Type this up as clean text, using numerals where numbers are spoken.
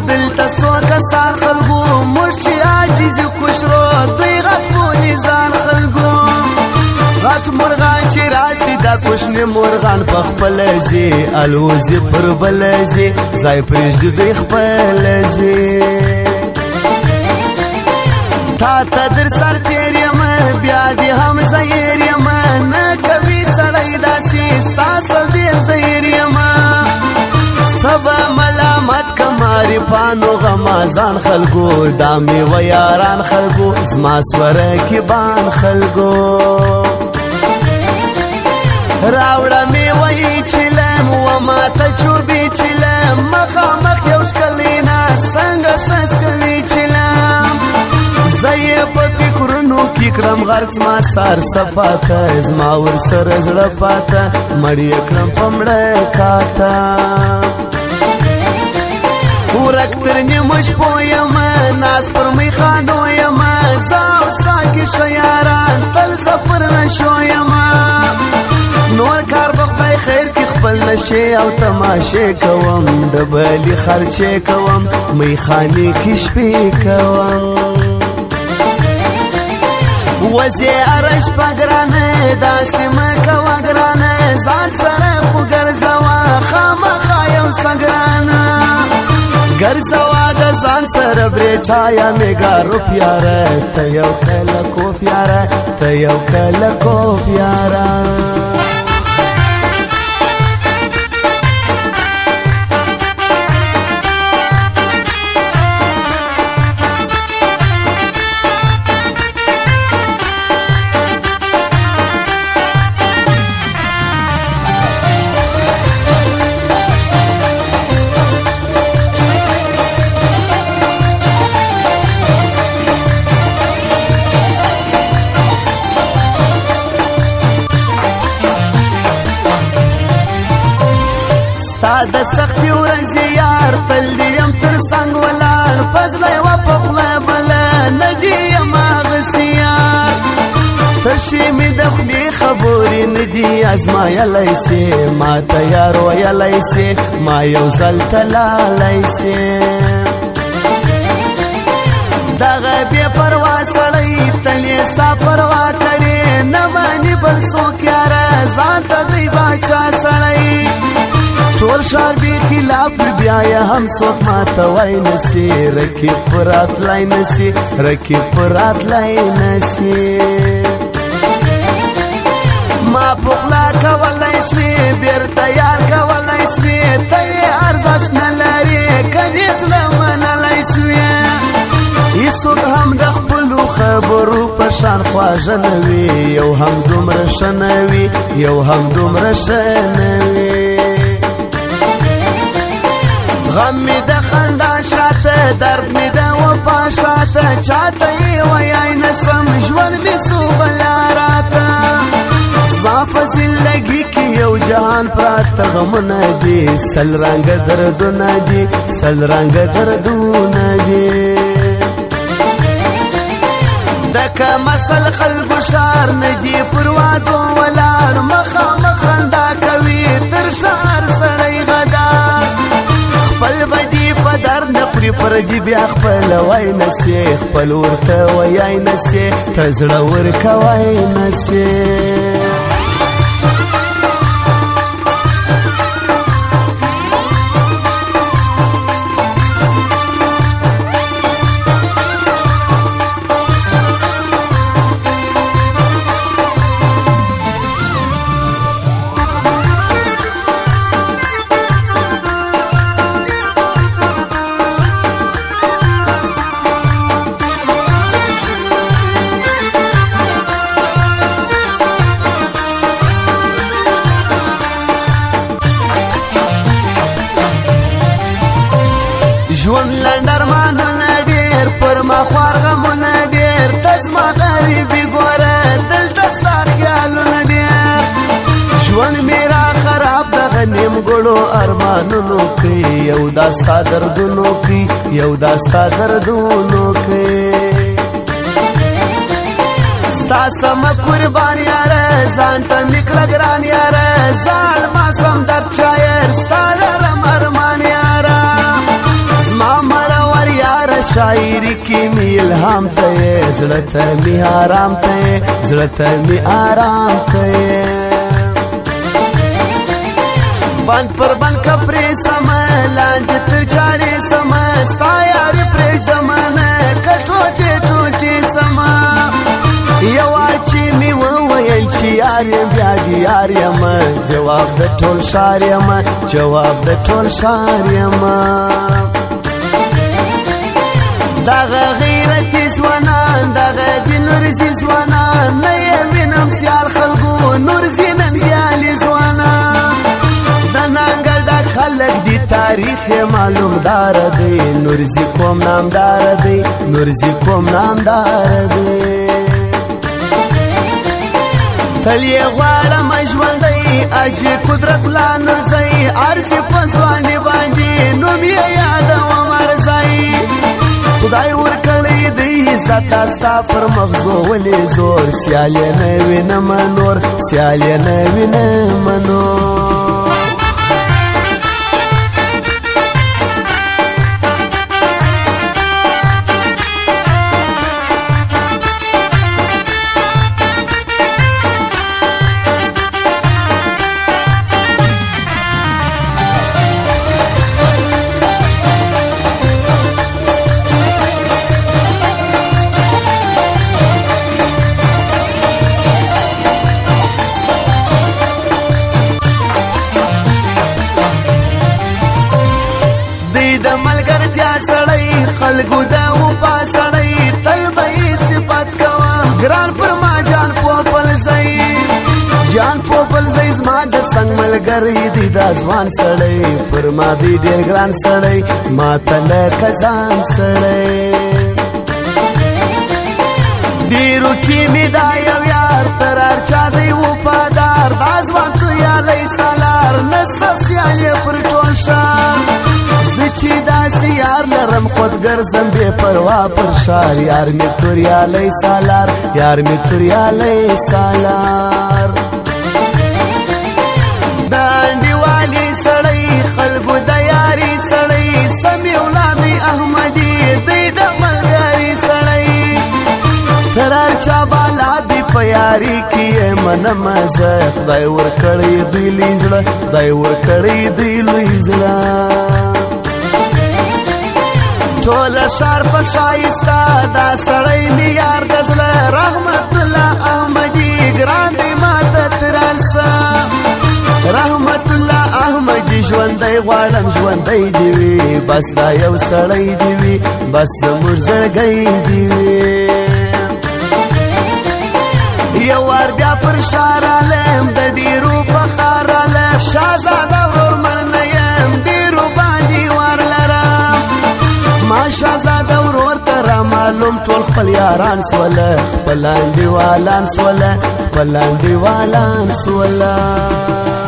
دلته څو کسان خلکو موږ چې عاجز یو کوشرو دوی غټ بولي ځان خلکو غټ مرغان چې راسي دا کوشنې مرغان په خپله ځي الوزي پر بله ځي ځای پرېږدي دوی خپله ځي تا ته در سر تېر یم بیا دې هم زهیر یم نه کوي سړی داسې ستا څه ډېر زهیر یم سبا ملامت کماری پانو غمازان خلگو دامی و یاران خلگو زما سوره کی بان خلگو راوڑا می وی چلم و ما تا چوبی چلم مخا مخ یوش کلینا سنگ شنس کلی چلم زی پا فکرنو کی کرم غرق زما سار صفاتا زما ورسر زڑفاتا مڑی اکرم پمڑکاتا ورک تر نیمش پویم ناس پر می خانویم زاو ساکی شیاران تل زفر نشویم نور کار بخدای خیر کی خپل نشی او تماشه کوم دبلی خرچه کوم می خانی کی شپی کوم وزی ارش پگرانه داسی مکوا گرانه زان سره خو گرزوا خاما خایم سگرانه گرزوا د ځان سره برېټایا میګارو پیاره ته یو کله کو پیاره ته یو کله کو پیاره ستا د سختي ورځې یار تل دې یم تر څنګ ولاړ فضله یوه په خوله بله نه دې یم هغسې یار تشې مې د خولې خبرې نه دي ازمایلی سې ما ته یار ویلی سې ما یو ځل ته لالی سې دغه بې پروا سړی تل یې ستا پروا کړې نه ماني بل څوک یاره ځان ته دی باچا سړی ټول شار بی خلاف بیا یې هم څوک ماته وای نسی رکیب پر راتلی نسی رکیب پر راتلی نسی ما پخلا کولی شوې بیرته یار کولی شوې ته یې ارزښت نه لرې کنې زړه منلی شوې هېڅوک هم د خپلو خبرو په شان خواږه نه وي یو هم دومره ښه نه وي یو هم دومره ښه نه وي غم می د خندا شاته درد می د وفا شاته چاته یې ویای نسم ژوند می سو بلا راته زما په زندګي کې یو جهان پراته غمونه دي سل رنګه دردونه دي سل رنګه دردونه دي دکه مسل خلکو شار نه دي پر وادو ولاړ مخامخ خندا کوي تر شهر سړی غدار خپل بدی په در نه خوري پردي بیا خپل وای نسې خپل ورته ویای نسې ته زړه ورکوی نسې ژوند لنډ ارمانونه ډېر پر ما خوار غمونه ډېر ته زما غریبي ګوره دلته ستا خیالونه ډېر ژوند مې را خراب دغه نیمګړو ارمانونو کې یو دا ستا دردونو کې یو دا ستا دردونو کې ستا سمه قربان یاره ځان ته مې کړه ګران یاره ظالما سم درد شاعر ستا لرم ارمان یاره زما شاعری کې می الهام ته زړه ته می آرام ته زړه ته می آرام ته بند پر بند کپری سما لاندې تر چاړې سما ستا یاري پرېږدم نه که ټوټې ټوټې سما یوه چې مې وویل چې یار یم بیا دې یار یم جواب د ټول ښار یم جواب د ټول ښار یم دغه غیرتي ځوانان دغه د نورزي ځوانان نه یې وینم سیال خلکو نورزي ننګیالي ځوانان د ننګل ډک خلک دي تاریخ یې معلوم دار دی نورزي قوم نامدار دی نورزي قوم نامدار دی تل یې غواړم ژوندی اجي قدرت لا نرځئ عرضې په ځواني باندې نوم یې یادوم ارځئ خدای ورکړی دی عزت ستا پر مغزو ولې زور سیال یې نه وینم نور سیال یې نه وینم نور د ملګرتیا سړی خلکو د وفا سړی تل به یې صفت کوه ګران پر ما جان پوپل ځئ جان پوپل ځئ زما د څنګ ملګری دی دا ځوان سړی پر ما دی ډېر ګران سړی ما ته لکه ځان سړی ډېرو کې مې دا یو یار تر هر چا دی وفادار دا ځوان تویالی سالار نسته سیال یې پر ټول ښار چې داسې یار لرم خود ګرځم بې پروا پر ښار یار مې توریالی سالار یار مې توریالی سالار د انډیوالي سړی خلکو د یاري سړی سمې اولادی احمدي دی د ملګري سړی تر هر چا بالا دی په یاري کې یې منم زه خدای ورکړی دوی لوی زړه خدای ورکړی دوی لوی زړه ټول ښار په ښایسته دا سړی مې یار د زړه رحمت الله احمدي ګران دی ماته تر هر څه رحمت الله احمدي ژوندی غواړم ژوندی دې وي بس دا یو سړی دې وي بس زموږ زړګی دې وي یو وار بیا پر ښار رالم د ډېرو په ښار رالم شهزاده ورور من نه یم ډېرو باندې وار لرم ما شهزاده ورور ته را معلوم ټول خپل یاران سوله خپل انډیوالان سوله خپل انډیوالان سوله